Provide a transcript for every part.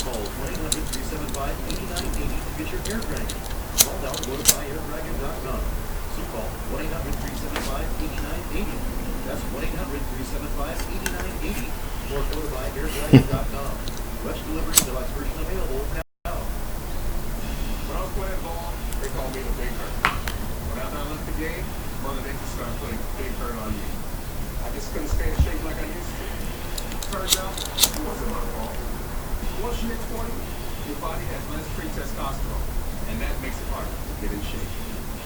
Call 1-800-375-8980 to get your air dragon. Call now, go to buyairdragon.com. So call 1-800-375-8980. That's 1-800-375-8980. Or go to buyairdragon.com. Rush delivery deluxe version available now. When I was playing ball, they called me the big hurt. When I left the game, Mother Nature started putting big hurt on me. I just couldn't stay in shape like I used to. Turns out, it wasn't my fault. Once you hit 20, your body has less free testosterone, and that makes it harder to get in shape.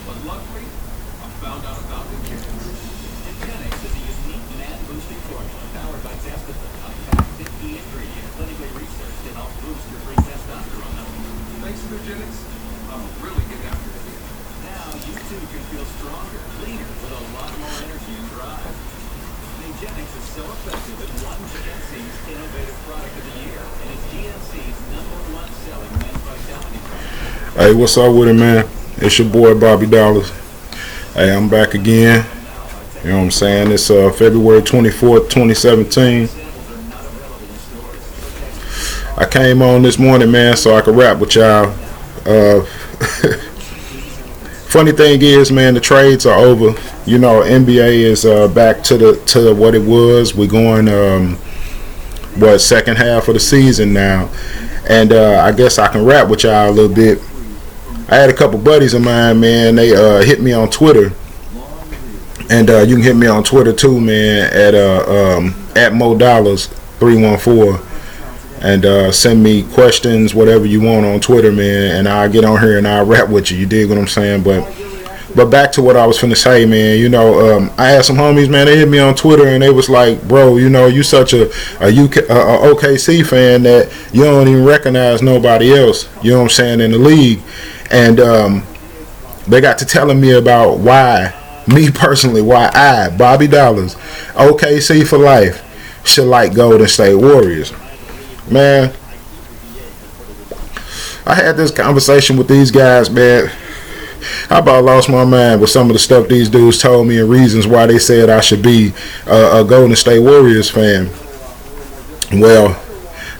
But luckily, I found out about the genetics. Genetics is a unique man-boosting formula powered by testosterone, a patented key ingredient clinically researched to help boost your free testosterone levels. Thanks to the genetics, I'm really getting after it again. Now you too can feel stronger, cleaner, with a lot more energy and drive. Genetics is so effective it won GNC's Innovative Product of the Year and is GNC's #1 selling men's vitality product. Hey, what's up with it, man? It's your boy Bobby Dollaz. Hey, I'm back again. You know what I'm saying? It's February 24th, 2017. I came on this morning, man, so I could rap with y'all. Funny thing is, man, the trades are over. You know, NBA is back to what it was. We're going second half of the season now, and I guess I can rap with y'all a little bit. I had a couple buddies of mine, man. They hit me on Twitter, and you can hit me on Twitter too, man, at Dollaz 314. And send me questions, whatever you want on Twitter, man, and I'll get on here and I'll rap with you. You dig what I'm saying? But back to what I was finna say, man. You know, I had some homies, man. They hit me on Twitter and they was like, "Bro, you know, you such a OKC fan that you don't even recognize nobody else." You know what I'm saying, in the league, and they got to telling me about why I, Bobby Dollaz, OKC for life, should like Golden State Warriors. Man, I had this conversation with these guys, man. I about lost my mind with some of the stuff these dudes told me and reasons why they said I should be a Golden State Warriors fan. Well,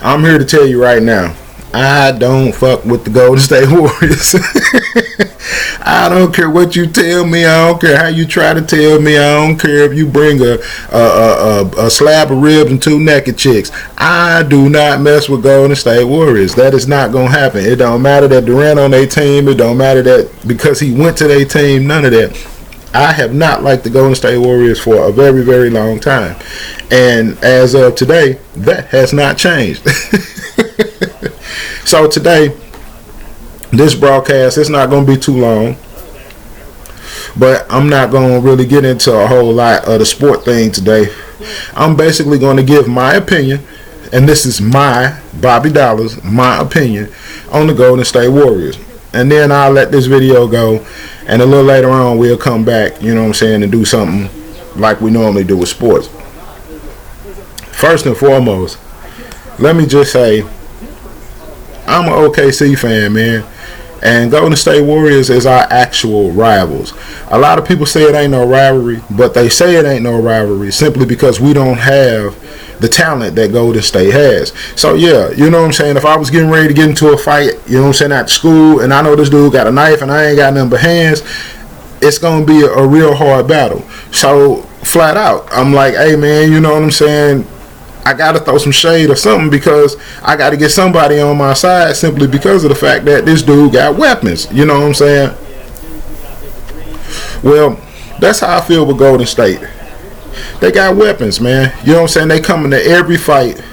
I'm here to tell you right now, I don't fuck with the Golden State Warriors. I don't care what you tell me. I don't care how you try to tell me. I don't care if you bring a slab of ribs and 2 naked chicks. I do not mess with Golden State Warriors. That is not going to happen. It don't matter that Durant on their team. It don't matter that because he went to their team. None of that. I have not liked the Golden State Warriors for a very, very long time. And as of today, that has not changed. So today, this broadcast, it's not going to be too long, but I'm not going to really get into a whole lot of the sport thing today. I'm basically going to give my opinion, and this is my, Bobby Dollaz, my opinion on the Golden State Warriors. And then I'll let this video go, and a little later on we'll come back, you know what I'm saying, and do something like we normally do with sports. First and foremost, let me just say, I'm an OKC fan, man, and Golden State Warriors is our actual rivals. A lot of people say it ain't no rivalry, but they say it ain't no rivalry simply because we don't have the talent that Golden State has. So yeah, you know what I'm saying, if I was getting ready to get into a fight, you know what I'm saying, at school, and I know this dude got a knife and I ain't got nothing but hands, it's gonna be a real hard battle. So flat out, I'm like, hey man, you know what I'm saying, I got to throw some shade or something because I got to get somebody on my side simply because of the fact that this dude got weapons. You know what I'm saying? Well, that's how I feel with Golden State. They got weapons, man. You know what I'm saying? They come into every fight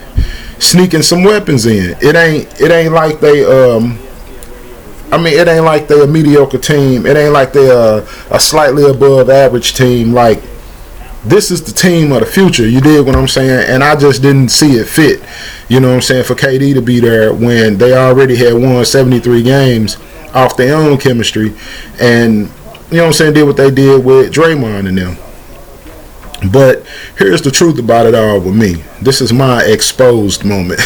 sneaking some weapons in. It ain't like they it ain't like they a mediocre team. It ain't like they a slightly above average team. Like, this is the team of the future, you dig what I'm saying? And I just didn't see it fit, you know what I'm saying, for KD to be there when they already had won 73 games off their own chemistry. And, you know what I'm saying, did what they did with Draymond and them. But here's the truth about it all with me. This is my exposed moment.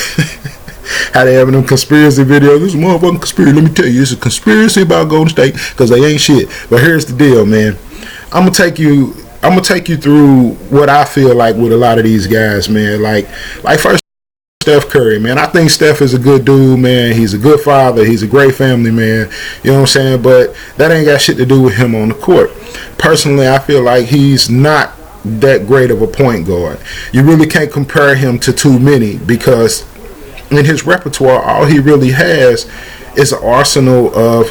How they having them conspiracy videos. This is a motherfucking conspiracy. Let me tell you, it's a conspiracy about Golden State because they ain't shit. But here's the deal, man. I'm gonna take you through what I feel like with a lot of these guys, man. Like first Steph Curry, man. I think Steph is a good dude, man. He's a good father. He's a great family man. You know what I'm saying? But that ain't got shit to do with him on the court. Personally, I feel like he's not that great of a point guard. You really can't compare him to too many because in his repertoire, all he really has is an arsenal of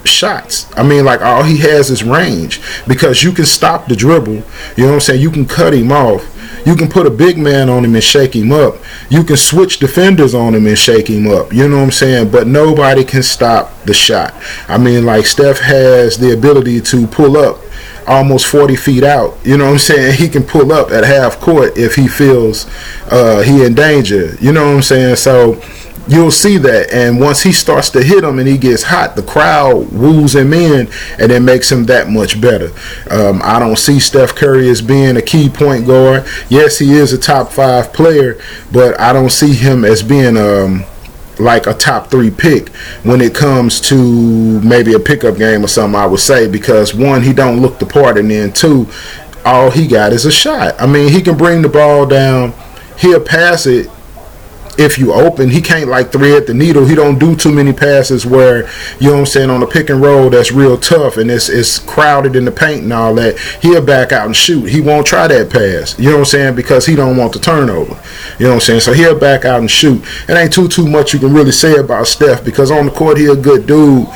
shots. I mean, like, all he has is range because you can stop the dribble. You know what I'm saying? You can cut him off. You can put a big man on him and shake him up. You can switch defenders on him and shake him up. You know what I'm saying? But nobody can stop the shot. I mean, like, Steph has the ability to pull up almost 40 feet out. You know what I'm saying? He can pull up at half court if he feels he in danger. You know what I'm saying? So you'll see that, and once he starts to hit him and he gets hot, the crowd woos him in, and it makes him that much better. I don't see Steph Curry as being a key point guard. Yes, he is a top 5 player, but I don't see him as being like a top 3 pick when it comes to maybe a pickup game or something, I would say, because one, he don't look the part, and then two, all he got is a shot. I mean, he can bring the ball down, he'll pass it if you open. He can't like thread the needle. He don't do too many passes where, you know what I'm saying, on a pick and roll that's real tough and it's crowded in the paint and all that. He'll back out and shoot. He won't try that pass, you know what I'm saying, because he don't want the turnover. You know what I'm saying? So he'll back out and shoot. It ain't too much you can really say about Steph because on the court he a good dude.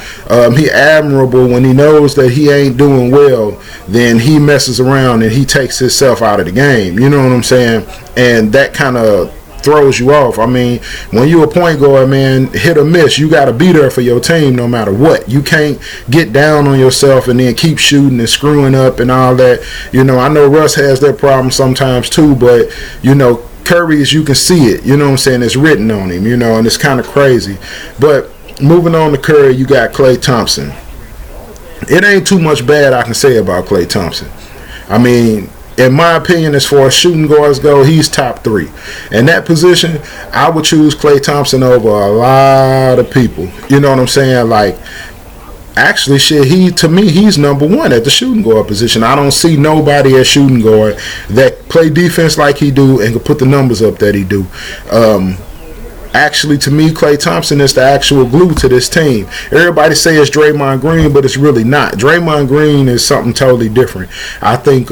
He admirable when he knows that he ain't doing well. Then he messes around and he takes himself out of the game. You know what I'm saying? And that kind of throws you off. I mean, when you a point guard, man, hit or miss, you got to be there for your team no matter what. You can't get down on yourself and then keep shooting and screwing up and all that. You know, I know Russ has that problem sometimes too, but, you know, Curry's, you can see it. You know what I'm saying? It's written on him, you know, and it's kind of crazy. But moving on to Curry, you got Klay Thompson. It ain't too much bad I can say about Klay Thompson. I mean, in my opinion, as far as shooting guards go, he's top 3. In that position, I would choose Klay Thompson over a lot of people. You know what I'm saying? Like, actually, shit, to me, he's number 1 at the shooting guard position. I don't see nobody at shooting guard that play defense like he do and can put the numbers up that he do. Actually, to me, Klay Thompson is the actual glue to this team. Everybody say it's Draymond Green, but it's really not. Draymond Green is something totally different. I think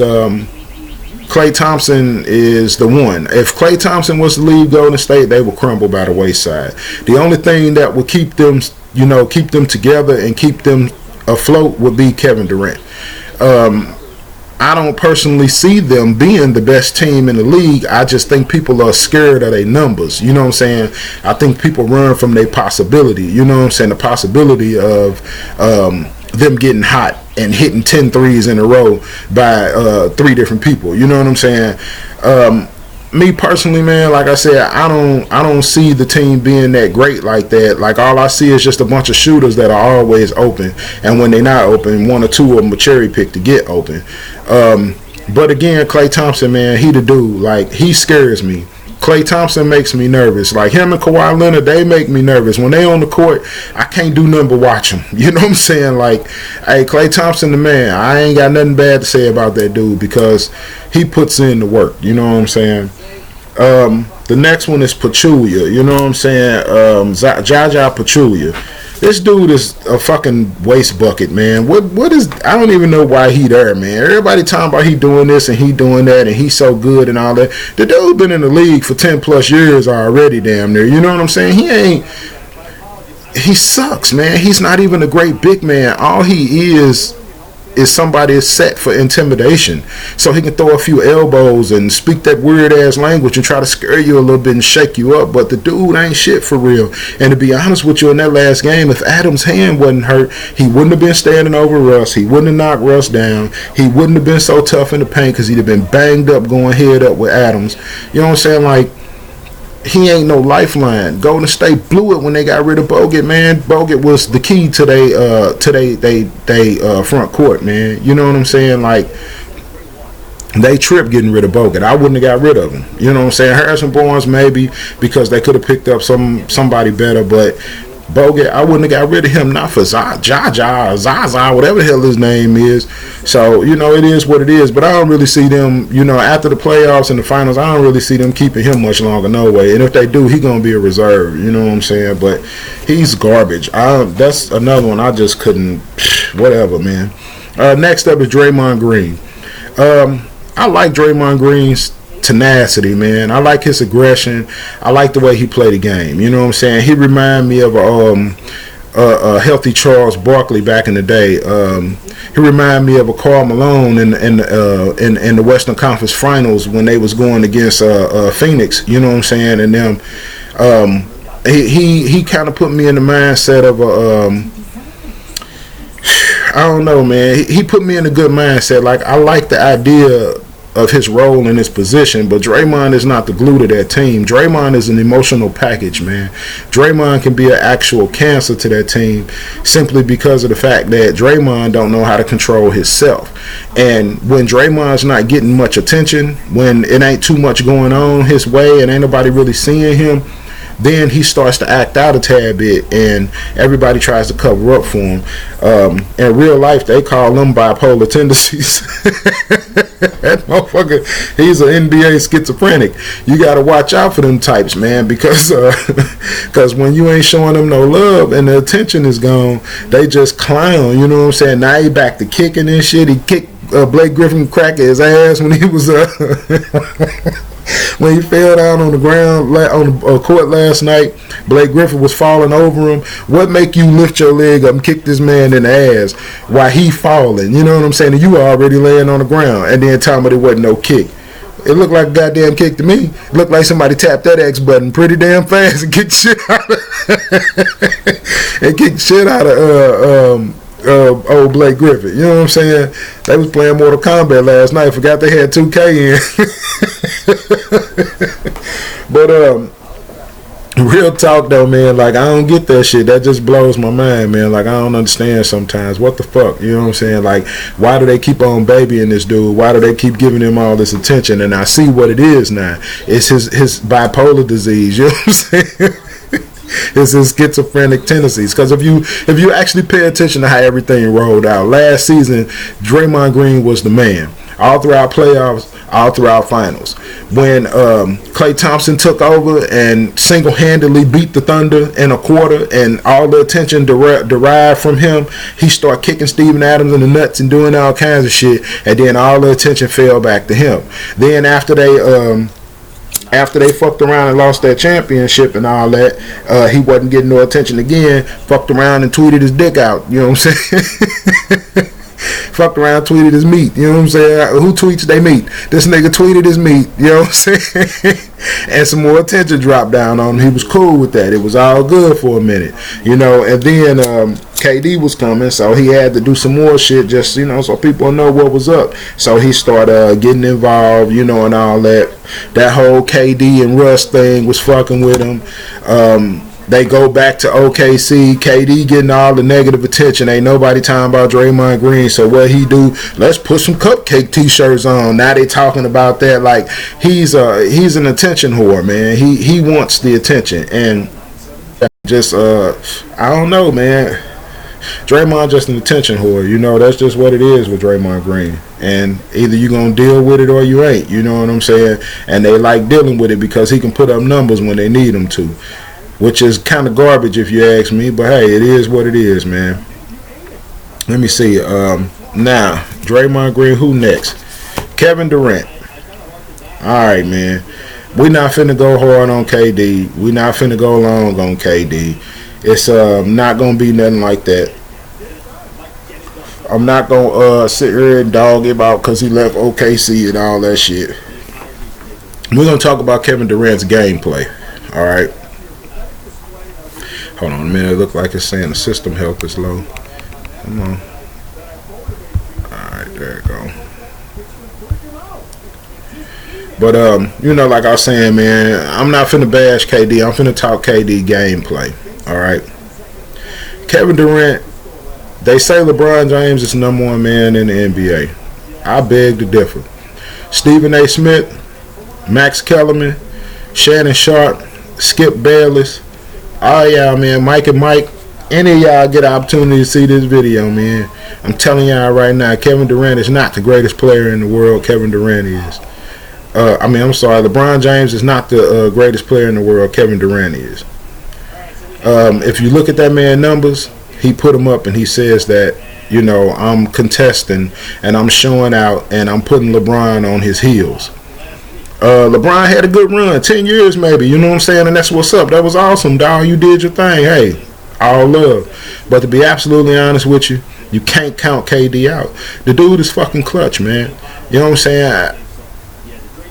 Klay Thompson is the one. If Klay Thompson was to leave Golden State, they would crumble by the wayside. The only thing that would keep them, you know, keep them together and keep them afloat would be Kevin Durant. I don't personally see them being the best team in the league. I just think people are scared of their numbers. You know what I'm saying? I think people run from their possibility. You know what I'm saying? The possibility of them getting hot and hitting 10 threes in a row by 3 different people. You know what I'm saying? Me personally, man, like I said, I don't see the team being that great like that. Like, all I see is just a bunch of shooters that are always open, and when they're not open, 1 or 2 of them will cherry pick to get open. But again, Klay Thompson, man, he the dude. Like, he scares me. Klay Thompson makes me nervous. Like, him and Kawhi Leonard, they make me nervous. When they on the court, I can't do nothing but watch them. You know what I'm saying? Like, hey, Klay Thompson, the man. I ain't got nothing bad to say about that dude because he puts in the work. You know what I'm saying? The next one is Pachulia. You know what I'm saying? Jaja Pachulia. This dude is a fucking waste bucket, man. What is? I don't even know why he there, man. Everybody talking about he doing this and he doing that and he's so good and all that. The dude been in the league for 10 plus years already, damn near. You know what I'm saying? He sucks, man. He's not even a great big man. All he is somebody is set for intimidation, so he can throw a few elbows and speak that weird ass language and try to scare you a little bit and shake you up, but the dude ain't shit for real. And to be honest with you, in that last game, if Adams' hand wasn't hurt, he wouldn't have been standing over Russ. He wouldn't have knocked Russ down. He wouldn't have been so tough in the paint because he'd have been banged up going head up with Adams. You know what I'm saying? Like, he ain't no lifeline. Golden State blew it when they got rid of Bogut, man. Bogut was the key to they front court, man. You know what I'm saying? Like, they tripped getting rid of Bogut. I wouldn't have got rid of him. You know what I'm saying? Harrison Barnes maybe because they could have picked up somebody better, but Bogut, I wouldn't have got rid of him not for Jaja or Zaza, whatever the hell his name is. So, you know, it is what it is. But I don't really see them, you know, after the playoffs and the finals, I don't really see them keeping him much longer, no way. And if they do, he's going to be a reserve, you know what I'm saying? But he's garbage. That's another one I just couldn't, whatever, man. Next up is Draymond Green. I like Draymond Green's tenacity, man. I like his aggression. I like the way he played the game. You know what I'm saying? He reminded me of a healthy Charles Barkley back in the day. He reminded me of a Karl Malone in the Western Conference Finals when they was going against Phoenix. You know what I'm saying? And them, he kind of put me in the mindset of I don't know, man. He put me in a good mindset. Like, I like the idea of his role in his position, but Draymond is not the glue to that team. Draymond is an emotional package, man. Draymond can be an actual cancer to that team simply because of the fact that Draymond don't know how to control himself. And when Draymond's not getting much attention, when it ain't too much going on his way and ain't nobody really seeing him, then he starts to act out a tad bit, and everybody tries to cover up for him. In real life, they call them bipolar tendencies. That motherfucker, he's an NBA schizophrenic. You got to watch out for them types, man, because when you ain't showing them no love and the attention is gone, they just clown. You know what I'm saying? Now he back to kicking and shit. He kicked Blake Griffin crack his ass when he was when he fell down on the ground on the court last night. Blake Griffin was falling over him. What make you lift your leg up and kick this man in the ass while he falling? You know what I'm saying? And you were already laying on the ground, and then tell me there wasn't no kick. It looked like a goddamn kick to me. It looked like somebody tapped that X button pretty damn fast and kicked shit out of old Blake Griffin. You know what I'm saying? They was playing Mortal Kombat last night. Forgot they had 2K in. But real talk though, man, like, I don't get that shit. That just blows my mind, man. Like, I don't understand sometimes. What the fuck? You know what I'm saying? Like, why do they keep on babying this dude? Why do they keep giving him all this attention? And I see what it is now. It's his bipolar disease. You know what I'm saying? It's his schizophrenic tendencies. Because if you actually pay attention to how everything rolled out last season, Draymond Green was the man all throughout playoffs, all throughout finals. When Klay Thompson took over and single-handedly beat the Thunder in a quarter, and all the attention derived from him, he started kicking Steven Adams in the nuts and doing all kinds of shit, and then all the attention fell back to him. Then after they fucked around and lost that championship and all that, he wasn't getting no attention again. Fucked around and tweeted his dick out. You know what I'm saying? Fucked around, tweeted his meat. You know what I'm saying? Who tweets they meat? This nigga tweeted his meat. You know what I'm saying? And some more attention dropped down on him. He was cool with that. It was all good for a minute. You know, and then KD was coming, so he had to do some more shit just, you know, so people know what was up. So he started getting involved, you know, and all that. That whole KD and Russ thing was fucking with him. They go back to OKC. KD getting all the negative attention. Ain't nobody talking about Draymond Green. So what he do? Let's put some cupcake T-shirts on. Now they talking about that like he's an attention whore, man. He wants the attention, and just I don't know, man. Draymond just an attention whore. You know, that's just what it is with Draymond Green. And either you gonna deal with it or you ain't. You know what I'm saying? And they like dealing with it because he can put up numbers when they need him to. Which is kind of garbage if you ask me, but hey, it is what it is, man. Let me see. Now, Draymond Green, who next? Kevin Durant. All right, man. We not finna go hard on KD. We not finna go long on KD. It's not gonna be nothing like that. I'm not gonna sit here and dog him out because he left OKC and all that shit. We're gonna talk about Kevin Durant's gameplay. All right. Hold on a minute. It look like it's saying the system health is low. Come on. Alright, there you go. But, you know, like I was saying, man, I'm not finna bash KD. I'm finna talk KD gameplay. Alright. Kevin Durant, they say LeBron James is the #1 man in the NBA. I beg to differ. Stephen A. Smith, Max Kellerman, Shannon Sharp, Skip Bayless, all y'all, man, Mike and Mike, any of y'all get an opportunity to see this video, man, I'm telling y'all right now, Kevin Durant is not the greatest player in the world. Kevin Durant is. I'm sorry, LeBron James is not the greatest player in the world. Kevin Durant is. If you look at that man's numbers, he put them up and he says that, you know, I'm contesting and I'm showing out and I'm putting LeBron on his heels. LeBron had a good run, 10 years maybe, you know what I'm saying? And that's what's up. That was awesome, dog. You did your thing. Hey, all love. But to be absolutely honest with you, you can't count KD out. The dude is fucking clutch, man. You know what I'm saying?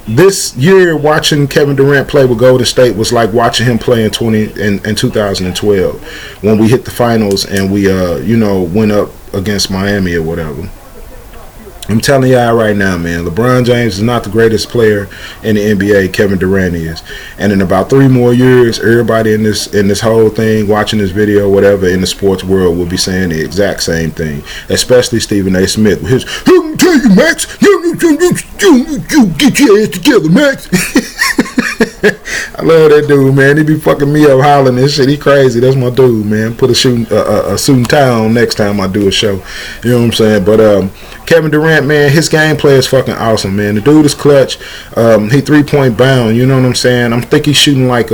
This year, watching Kevin Durant play with Golden State was like watching him play in 2012 when we hit the finals and we, went up against Miami or whatever. I'm telling y'all right now, man, LeBron James is not the greatest player in the NBA. Kevin Durant is. And in about 3 more years, everybody in this whole thing, watching this video, whatever, in the sports world will be saying the exact same thing. Especially Stephen A. Smith with his, "Let me tell you, Max, you get your ass together, Max." I love that dude, man. He be fucking me up hollering and shit. He crazy. That's my dude, man. Put a suit and tie on next time I do a show. You know what I'm saying? But Kevin Durant, man, his gameplay is fucking awesome, man. The dude is clutch. He 3-point bound. You know what I'm saying? I think he's shooting like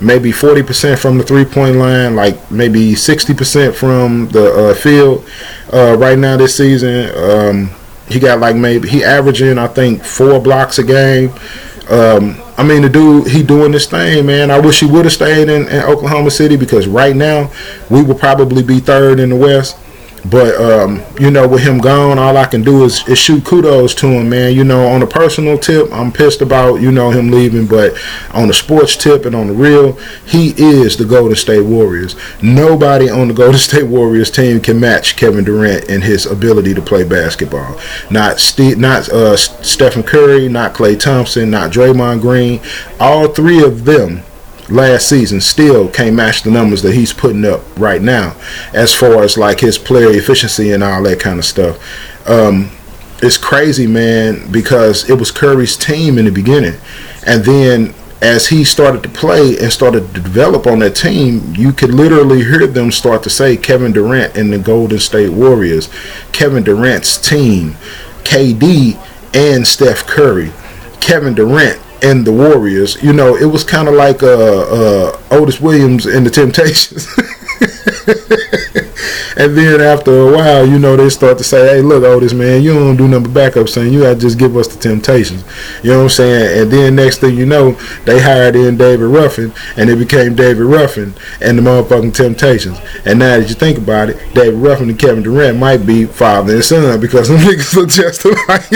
maybe 40% from the 3-point line, like maybe 60% from the field right now this season. He got like he averaging, I think, 4 blocks a game. The dude, he doing this thing, man. I wish he would have stayed in Oklahoma City because right now we would probably be 3rd in the West. But, with him gone, all I can do is shoot kudos to him, man. You know, on a personal tip, I'm pissed about, him leaving. But on the sports tip and on the real, he is the Golden State Warriors. Nobody on the Golden State Warriors team can match Kevin Durant in his ability to play basketball. Not Stephen Curry, not Klay Thompson, not Draymond Green. All 3 of them last season still can't match the numbers that he's putting up right now as far as like his player efficiency and all that kind of stuff. It's crazy, man, because it was Curry's team in the beginning, and then as he started to play and started to develop on that team, you could literally hear them start to say Kevin Durant and the Golden State Warriors, Kevin Durant's team, KD and Steph Curry, Kevin Durant and the Warriors. You know, it was kind of like Otis Williams and the Temptations. And then after a while, they start to say, "Hey, look, Otis, man, you don't do nothing but backup singing. You got to just give us the Temptations." You know what I'm saying? And then next thing you know, they hired in David Ruffin, and it became David Ruffin and the motherfucking Temptations. And now that you think about it, David Ruffin and Kevin Durant might be father and son because them niggas look just alike.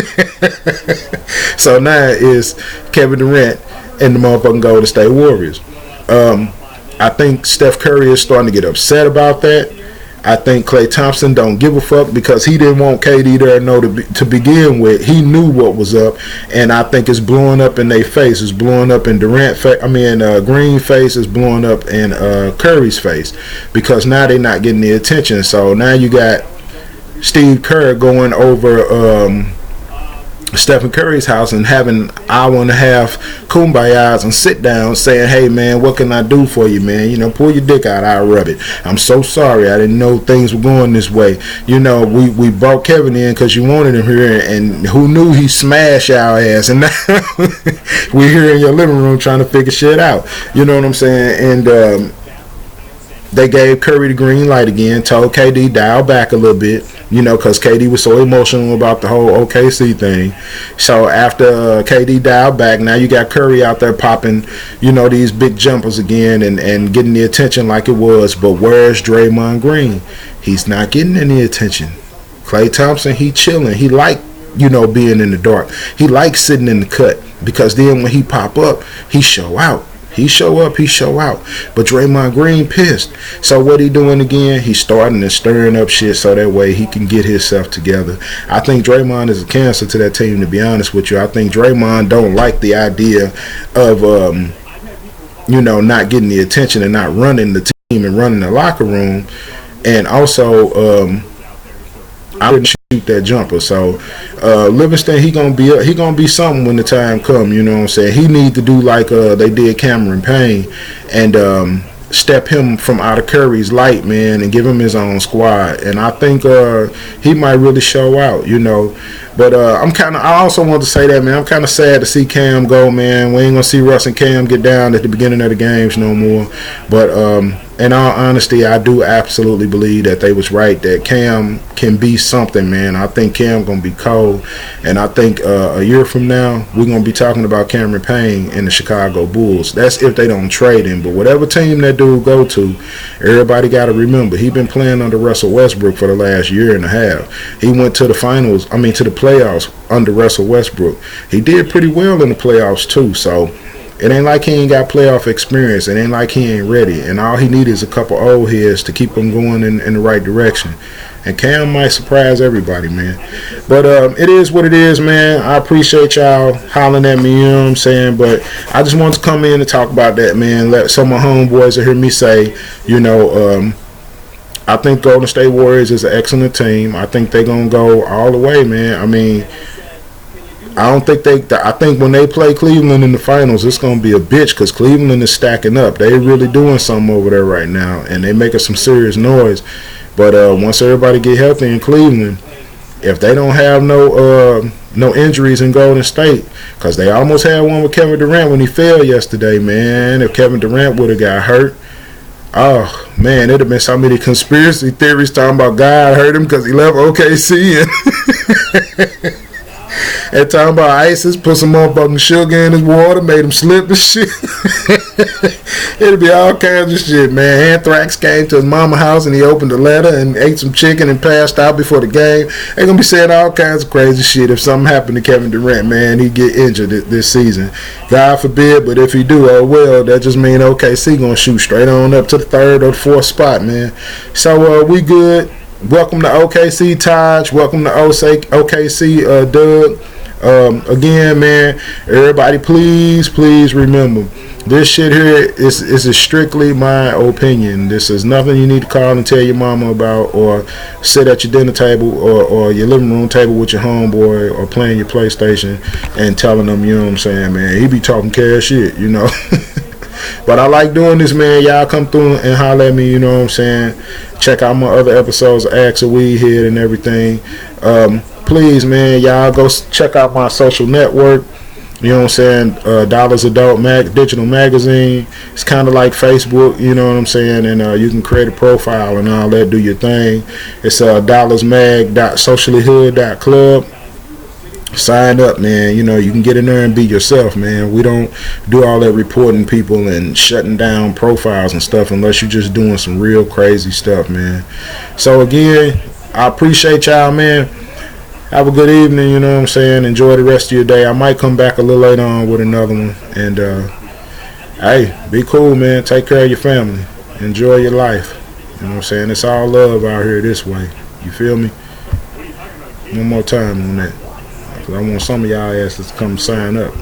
So now it's Kevin Durant and the motherfucking Golden State Warriors. I think Steph Curry is starting to get upset about that. I think Klay Thompson don't give a fuck because he didn't want KD there to begin with. He knew what was up, and I think it's blowing up in their face. It's blowing up in Green face. It's blowing up in Curry's face because now they're not getting the attention. So now you got Steve Kerr going over Stephen Curry's house and having an hour and a half kumbayas and sit down saying, "Hey man, what can I do for you, man? Pull your dick out, I'll rub it. I'm so sorry, I didn't know things were going this way. We brought Kevin in because you wanted him here, and who knew he smashed our ass, and now we're here in your living room trying to figure shit out." You know what I'm saying? And they gave Curry the green light again, told KD dial back a little bit, because KD was so emotional about the whole OKC thing. So after KD dialed back, now you got Curry out there popping, these big jumpers again and getting the attention like it was. But where's Draymond Green? He's not getting any attention. Klay Thompson, he chilling. He like, being in the dark. He likes sitting in the cut because then when he pop up, he show out. He show up, he show out. But Draymond Green pissed. So what he doing again? He's starting and stirring up shit so that way he can get himself together. I think Draymond is a cancer to that team, to be honest with you. I think Draymond don't like the idea of, not getting the attention and not running the team and running the locker room. And also, I wouldn't shoot that jumper. So Livingston, he gonna be something when the time come. You know what I'm saying? He need to do like they did Cameron Payne and step him from out of Curry's light, man, and give him his own squad. And I think he might really show out, you know. But I also want to say that, man, I'm kind of sad to see Cam go, man. We ain't going to see Russ and Cam get down at the beginning of the games no more. But in all honesty, I do absolutely believe that they was right, that Cam can be something, man. I think Cam going to be cold. And I think a year from now, we're going to be talking about Cameron Payne and the Chicago Bulls. That's if they don't trade him. But whatever team that dude go to, everybody got to remember, he been playing under Russell Westbrook for the last year and a half. He went to the to the playoffs under Russell Westbrook. He did pretty well in the playoffs too, so it ain't like he ain't got playoff experience. It ain't like he ain't ready. And all he needs is a couple old heads to keep him going in the right direction. And Cam might surprise everybody, man. But it is what it is, man. I appreciate y'all hollering at me, you know what I'm saying? But I just want to come in and talk about that, man. Let some of my homeboys hear me say, you know, I think Golden State Warriors is an excellent team. I think they're going to go all the way, man. I mean, I think when they play Cleveland in the finals, it's going to be a bitch because Cleveland is stacking up. They really doing something over there right now, and they making some serious noise. But once everybody get healthy in Cleveland, if they don't have no injuries in Golden State, because they almost had one with Kevin Durant when he fell yesterday, man. If Kevin Durant would have got hurt, oh, man, it'd have been so many conspiracy theories talking about God hurt him because he left OKC and talking about ISIS put some motherfucking sugar in his water, made him slip and shit. It'd be all kinds of shit, man. Anthrax came to his mama's house and he opened the letter and ate some chicken and passed out before the game. They're going to be saying all kinds of crazy shit if something happened to Kevin Durant, man. He'd get injured this season. God forbid, but if he do, oh well, that just means OKC going to shoot straight on up to the 3rd or the 4th spot, man. So we good. Welcome to OKC, Taj. Welcome to OKC, Doug. Again, man, everybody, please remember, this shit here is strictly my opinion. This is nothing you need to call and tell your mama about, or sit at your dinner table or your living room table with your homeboy or playing your PlayStation and telling them, you know what I'm saying, man. He be talking cash shit, you know. But I like doing this, man. Y'all come through and holler at me, you know what I'm saying. Check out my other episodes of Axe a Weed Head and everything. Please, man, y'all go check out my social network. You know what I'm saying? Dollaz Adult Digital Magazine. It's kind of like Facebook, you know what I'm saying? And you can create a profile and all that, do your thing. It's dollazmag.sociallyhood.club. Sign up, man. You know, you can get in there and be yourself, man. We don't do all that reporting people and shutting down profiles and stuff unless you're just doing some real crazy stuff, man. So again, I appreciate y'all, man. Have a good evening, you know what I'm saying. Enjoy the rest of your day. I might come back a little later on with another one. And hey, be cool, man. Take care of your family. Enjoy your life. You know what I'm saying? It's all love out here this way. You feel me? One more time on that. I want some of y'all asses to come sign up.